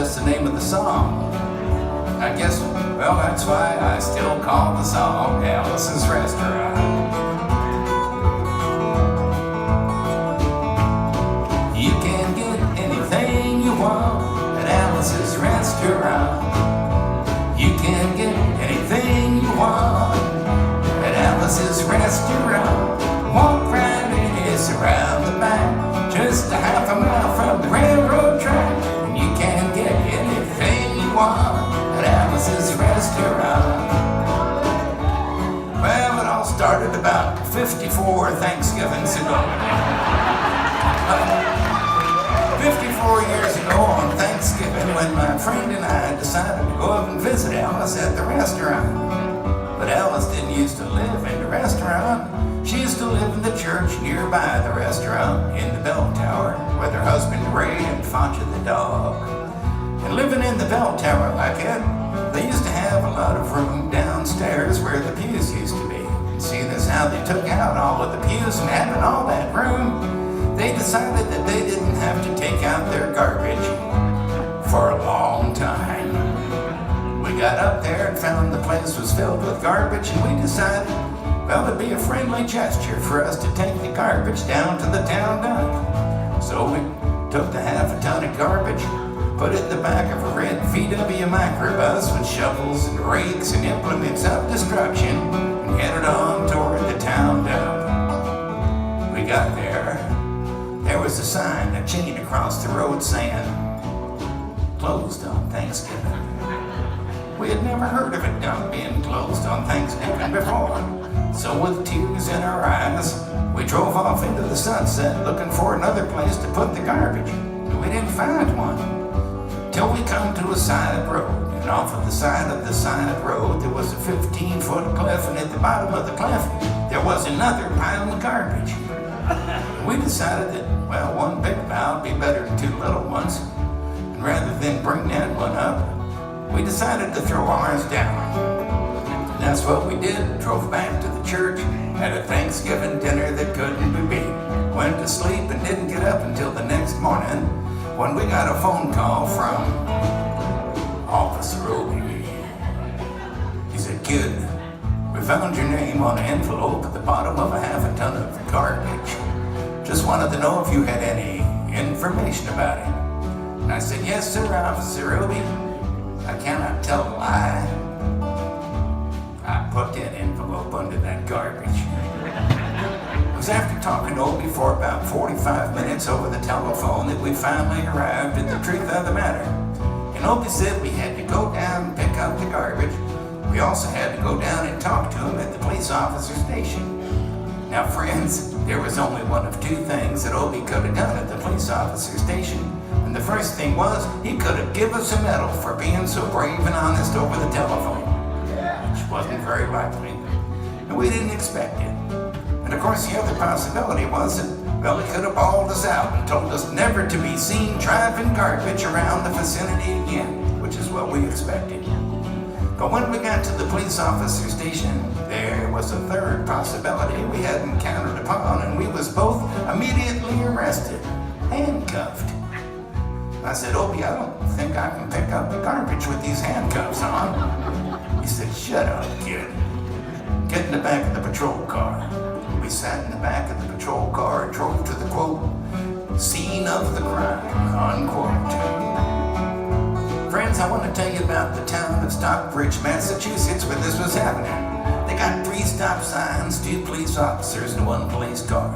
just the name of the song. I guess, well, that's why I still call the song Alice's Restaurant. You can get anything you want at Alice's Restaurant. You can get anything you want at Alice's Restaurant. Walk right in, it's around the back, just a half a mile from the railroad track. And you can get anything you want at Alice's Restaurant. Well, it all started about 54 Thanksgivings ago. 54 years ago on Thanksgiving, when my friend and I decided to go up and visit Alice at the restaurant. But Alice didn't used to live in the restaurant. She used to live in the church nearby the restaurant in the bell tower with her husband Ray and Fancha the dog. And living in the bell tower like it, they used to have a lot of room downstairs where the pews used to be. And seeing as how they took out all of the pews and having all that room, they decided that they didn't have to take out their garbage for a long time. We got up there and found the place was filled with garbage, and we decided, well, it'd be a friendly gesture for us to take the garbage down to the town dump. So we took the half a ton of garbage, put it in the back of a red VW microbus with shovels and rakes and implements of destruction, and headed on toward the town dump. We got there. There was a sign, a chain across the road saying, closed on Thanksgiving. We had never heard of a dump being closed on Thanksgiving before. So with tears in our eyes, we drove off into the sunset looking for another place to put the garbage. But we didn't find one. Till we come to a side road. And off of the side road, there was a 15-foot cliff, and at the bottom of the cliff, there was another pile of garbage. We decided that, well, one big pile would be better than two little ones. And rather than bring that one up, we decided to throw ours down. And that's what we did. Drove back to the church, had a Thanksgiving dinner that couldn't be beat. Went to sleep and didn't get up until the next morning when we got a phone call from Officer Obi. He said, "Kid, we found your name on an envelope at the bottom of a half a ton of garbage. Just wanted to know if you had any information about it." And I said, "Yes, sir, Officer Obi. I cannot tell a lie. I put that envelope under that garbage." It was after talking to Obi for about 45 minutes over the telephone that we finally arrived at the truth of the matter. And Obi said we had to go down and pick up the garbage. We also had to go down and talk to him at the police officer station. Now, friends, there was only one of two things that Obi could have done at the police officer station. And the first thing was, he could have given us a medal for being so brave and honest over the telephone, which wasn't very likely, and we didn't expect it. And of course, the other possibility was that, well, he could have bawled us out and told us never to be seen driving garbage around the vicinity again, which is what we expected. But when we got to the police officer station, there was a third possibility we hadn't counted upon, and we was both immediately arrested, handcuffed. I said, "Obi, I don't think I can pick up the garbage with these handcuffs on." He said, "Shut up, kid. Get in the back of the patrol car." We sat in the back of the patrol car and drove to the, quote, scene of the crime, unquote. Friends, I want to tell you about the town of Stockbridge, Massachusetts, where this was happening. They got 3 stop signs, 2 police officers, and 1 police car.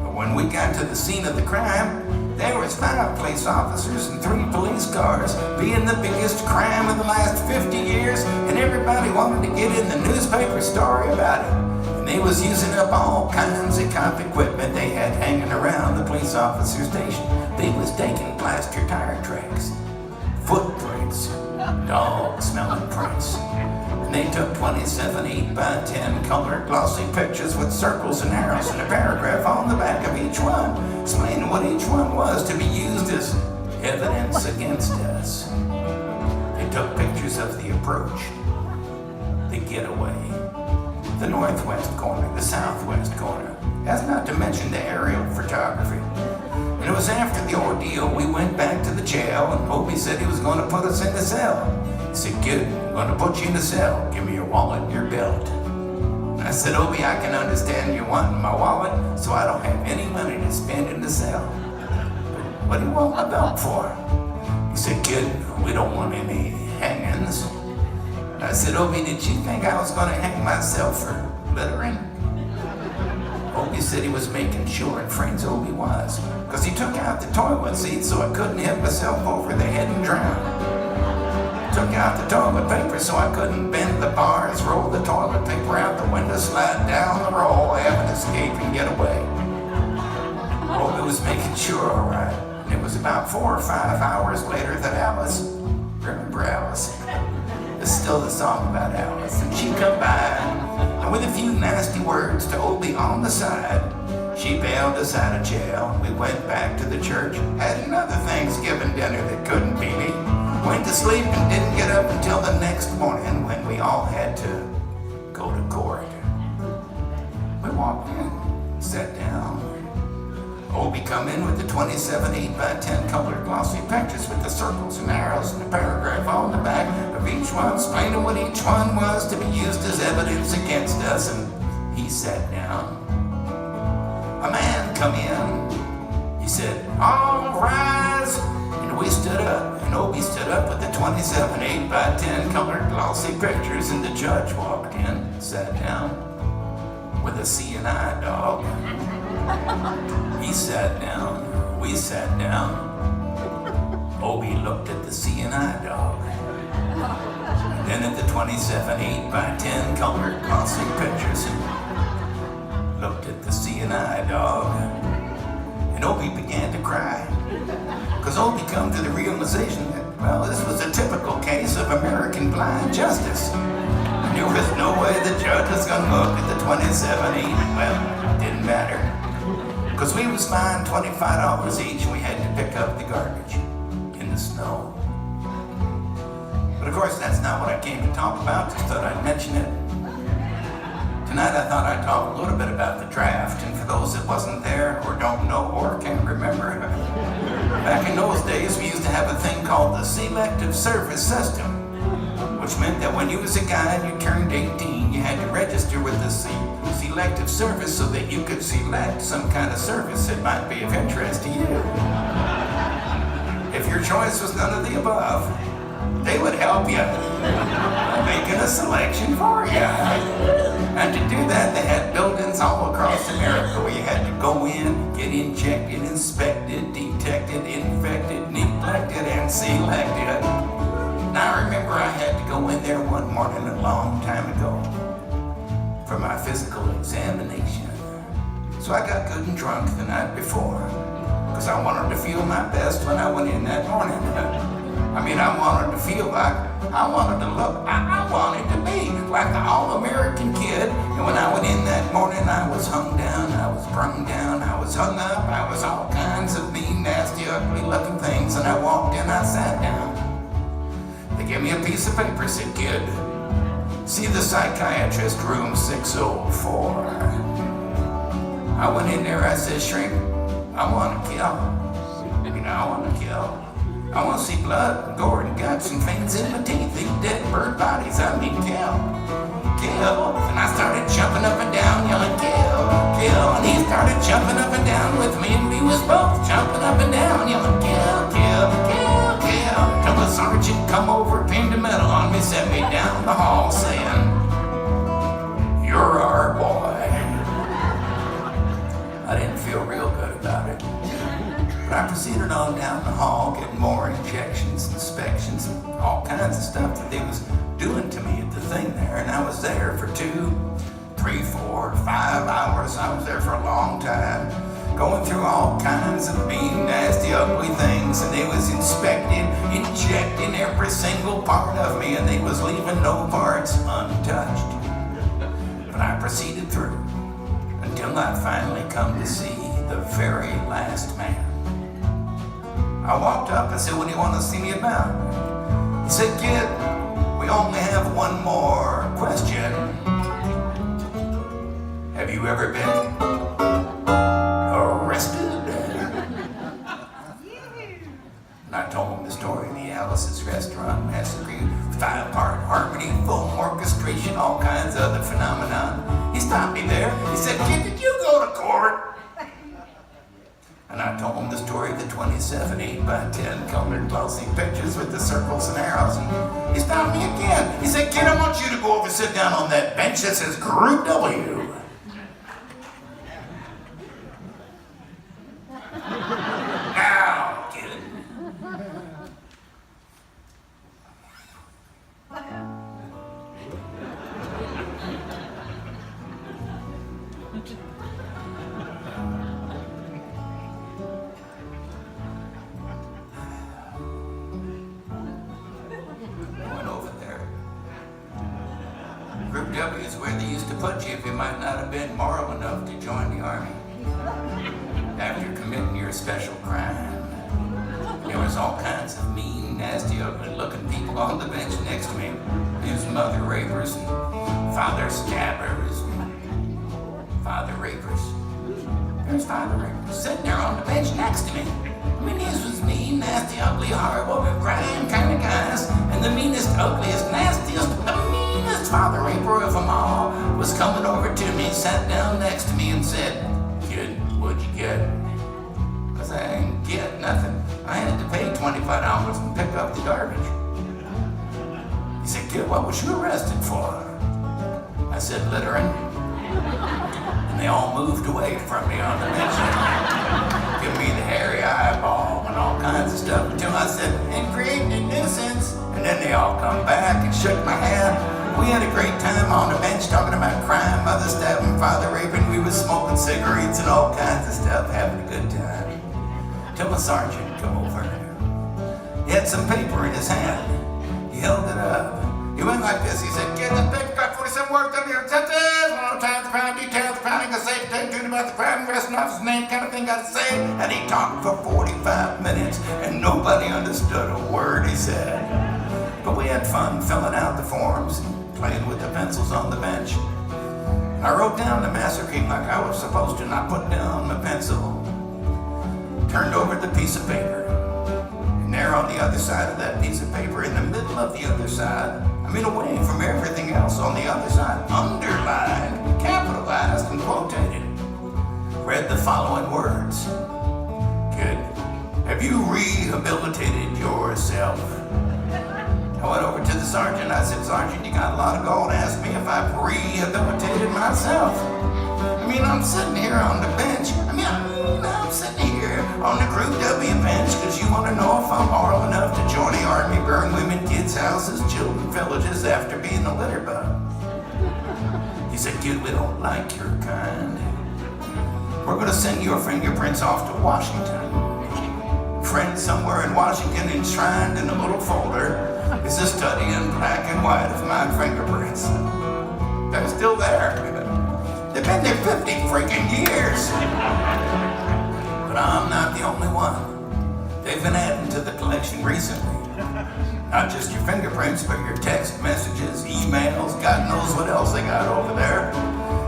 But when we got to the scene of the crime, there was 5 police officers and 3 police cars, being the biggest crime of the last 50 years, and everybody wanted to get in the newspaper story about it. And they was using up all kinds of cop equipment they had hanging around the police officer station. They was taking plaster tire tracks, footprints, dog-smelling prints. And they took 27 8x10 colored glossy pictures with circles and arrows and a paragraph on the back of each one, explaining what each one was to be used as evidence against us. They took pictures of the approach, the getaway, the northwest corner, the southwest corner, as not to mention the aerial photography. And it was after the ordeal we went back to the jail, and Obi Obie said he was going to put us in the cell. He said, "Kid, I'm going to put you in the cell. Give me your wallet and your belt." I said, "Obie, I can understand you wanting my wallet, so I don't have any money to spend in the cell. But what do you want my belt for?" He said, "Kid, we don't want any hangings." I said, "Obie, did you think I was going to hang myself for littering?" Obie said he was making sure, and friends, Obie was, because he took out the toilet seat so I couldn't hit myself over the head and drown. Took out the toilet paper so I couldn't bend the bars, roll the toilet paper out the window, slide down the roll, have an escape and get away. Obie was making sure, all right. And it was about 4 or 5 hours later that Alice, remember Alice? It's still the song about Alice. And she come by, and with a few nasty words to Obie on the side, she bailed us out of jail. We went back to the church, had another Thanksgiving dinner that couldn't be me. Went to sleep and didn't get up until the next morning when we all had to go to court. We walked in, sat down. Obie come in with the 27 8x10 colored glossy pictures with the circles and arrows and a paragraph on the back of each one, explaining what each one was to be used as evidence against us, and he sat down. A man come in. He said, "All rise," and we stood up. And Obie stood up with the 27 8x10 colored glossy pictures, and the judge walked in, sat down with a CNI dog. He sat down, we sat down. Obie looked at the CNI dog, and then at the 27 8x10 colored glossy pictures, and looked at the CNI dog, and Obie began to cry. Because Obie come to the realization that, well, this was a typical case of American blind justice. And there was no way the judge was going to look at the 27 8. Well, it didn't matter. Because we was fined $25 each, and we had to pick up the garbage in the snow. But of course, that's not what I came to talk about. Just thought I'd mention it. Tonight I thought I'd talk a little bit about the draft, and for those that wasn't there or don't know or can't remember, back in those days we used to have a thing called the selective service system, which meant that when you was a guy and you turned 18, you had to register with the selective service so that you could select some kind of service that might be of interest to you. If your choice was none of the above, they would help you by making a selection for you. And to do that, they had buildings all across America where you had to go in, get injected, inspected, detected, infected, neglected, and selected. And I remember I had to go in there one morning a long time ago for my physical examination. So I got good and drunk the night before, because I wanted to feel my best when I went in that morning. I wanted to feel like I wanted to look, I wanted to be like the all-American kid. And when I went in that morning, I was hung down, I was brung down, I was hung up, I was all kinds of mean, nasty, ugly-looking things. And I walked in, I sat down. They gave me a piece of paper, said, "Kid, see the psychiatrist, room 604. I went in there, I said, "Shrink, I want to kill. I want to kill. I want to see blood, gore, and guts, and veins in my teeth. Eat dead bird bodies. Kill. Kill." And I started jumping up and down, yelling, "Kill, kill." And he started jumping up and down with me, and we was both jumping up and down, yelling, "Kill, kill, kill, kill." Till the sergeant come over, pinned a medal on me, sent me down the hall, saying, "You're our boy." I didn't feel real good about it. But I proceeded on down the hall, getting more injections, inspections, and all kinds of stuff that they was doing to me at the thing there. And I was there for 2, 3, 4, 5 hours. I was there for a long time, going through all kinds of mean, nasty, ugly things. And they was inspecting, injecting every single part of me, and they was leaving no parts untouched. But I proceeded through until I finally come to see the very last man. I walked up and said, "What do you want to see me about?" He said, "Kid, we only have one more question. Have you ever been arrested?" And I told him the story of the by 10 colored glossy pictures with the circles and arrows. And he stopped me again. He said, "Kid, I want you to go over and sit down on that bench that says Group W." Now, kid. Group W is where they used to put you if you might not have been moral enough to join the army after committing your special crime. There was all kinds of mean, nasty, ugly-looking people on the bench next to me. There's mother rapers and father stabbers and father rapers. There's father rapers sitting there on the bench next to me. I mean, these was mean, nasty, ugly, horrible, crying kind of guys. And the meanest, ugliest, nastiest, father raper of them all was coming over to me, sat down next to me and said, "Kid, what'd you get?" I said, "I ain't get nothing. I had to pay $25 and pick up the garbage." He said, "Kid, what was you arrested for?" I said, "Littering." And they all moved away from me on the bench. Give me the hairy eyeball and all kinds of stuff until I said, "And creating a nuisance." And then they all come back and shook my hand. We had a great time on the bench talking about crime, mother stabbing, father raping. We was smoking cigarettes and all kinds of stuff, having a good time. Till my sergeant come over. He had some paper in his hand. He held it up. He went like this. He said, "Get this paper, got 47 words under your sentence. One time the crime, details, crowning, a safe, tune about the crime, arresting officer's name, kind of thing, got to say." And he talked for 45 minutes, and nobody understood a word he said. But we had fun filling out the forms, playing with the pencils on the bench. I wrote down the massacre like I was supposed to, not put down my pencil. Turned over the piece of paper. And there on the other side of that piece of paper, in the middle of the other side, I mean away from everything else on the other side, underlined, capitalized, and quotated, read the following words. "Kid, have you rehabilitated yourself?" I went over to the sergeant. I said, "Sergeant, you got a lot of gall to ask me if I've rehabilitated myself. I mean, I'm sitting here on the bench. I'm sitting here on the Group W bench because you want to know if I'm moral enough to join the army, burn women, kids' houses, children, villages after being a litter bug." He said, "Kid, we don't like your kind. We're going to send your fingerprints off to Washington. Friend somewhere in Washington enshrined in a little folder is a study in black and white of my fingerprints. They're still there. They've been there 50 freaking years. But I'm not the only one. They've been adding to the collection recently. Not just your fingerprints, but your text messages, emails, God knows what else they got over there.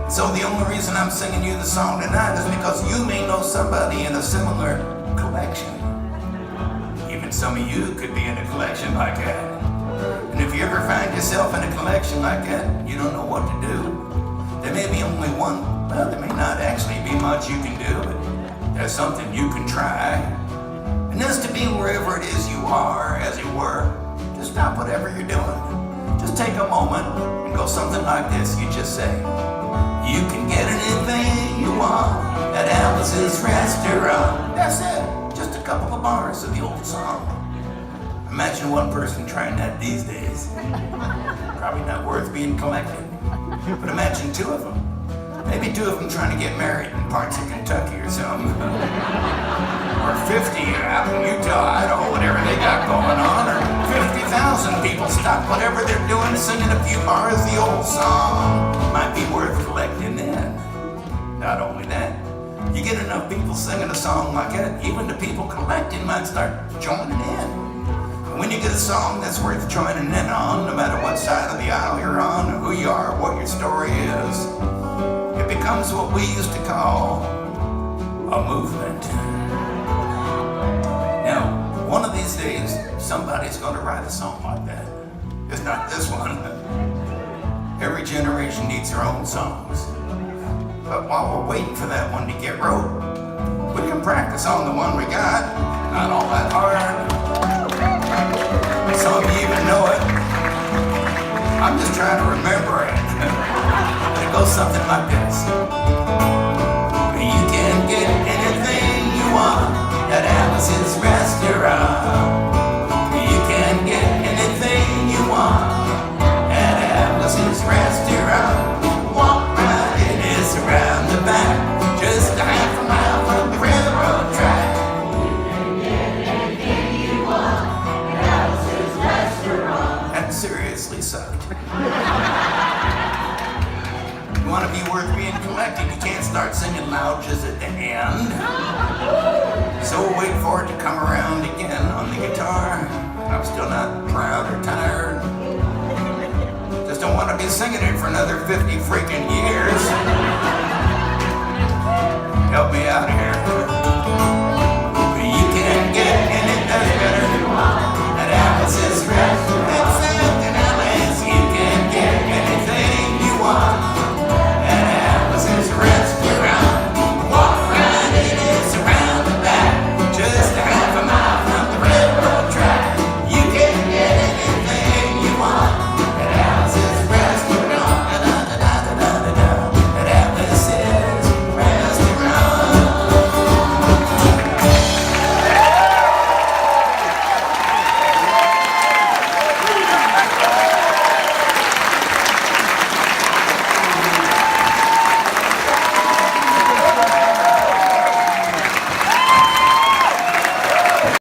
So the only reason I'm singing you the song tonight is because you may know somebody in a similar collection. Even some of you could be in a collection like that. And if you ever find yourself in a collection like that, you don't know what to do. There may be only one, well, there may not actually be much you can do, but there's something you can try. And that's to be wherever it is you are, as it were. Just stop whatever you're doing. Just take a moment and go something like this. You just say, "You can get anything you want at Alice's restaurant." That's it. Just a couple of bars of the old song. Imagine one person trying that these days. Probably not worth being collected. But imagine two of them. Maybe two of them trying to get married in parts of Kentucky or something. Or 50 out in Utah, Idaho, whatever they got going on. Or 50,000 people stop whatever they're doing, singing a few bars of the old song. Might be worth collecting then. Not only that, you get enough people singing a song like that, even the people collecting might start joining in. When you get a song that's worth joining in on, no matter what side of the aisle you're on, or who you are, or what your story is, it becomes what we used to call a movement. Now, one of these days, somebody's going to write a song like that. It's not this one. Every generation needs their own songs. But while we're waiting for that one to get wrote, we can practice on the one we got. not all that hard. Some of you even know it. I'm just trying to remember it. But it goes something like this. You can get anything you want at Alice's restaurant. You can get anything you want at Alice's restaurant. Walk right, it is around the back, just a half a mile from the railroad track. You can get anything you want at Alice's restaurant. That seriously sucked. You want to be worth being collected, you can't start singing loud just at the end. So we'll wait for it to come around again on the guitar. I'm still not proud or tired. Just don't want to be singing it for another 50 freaking years. Help me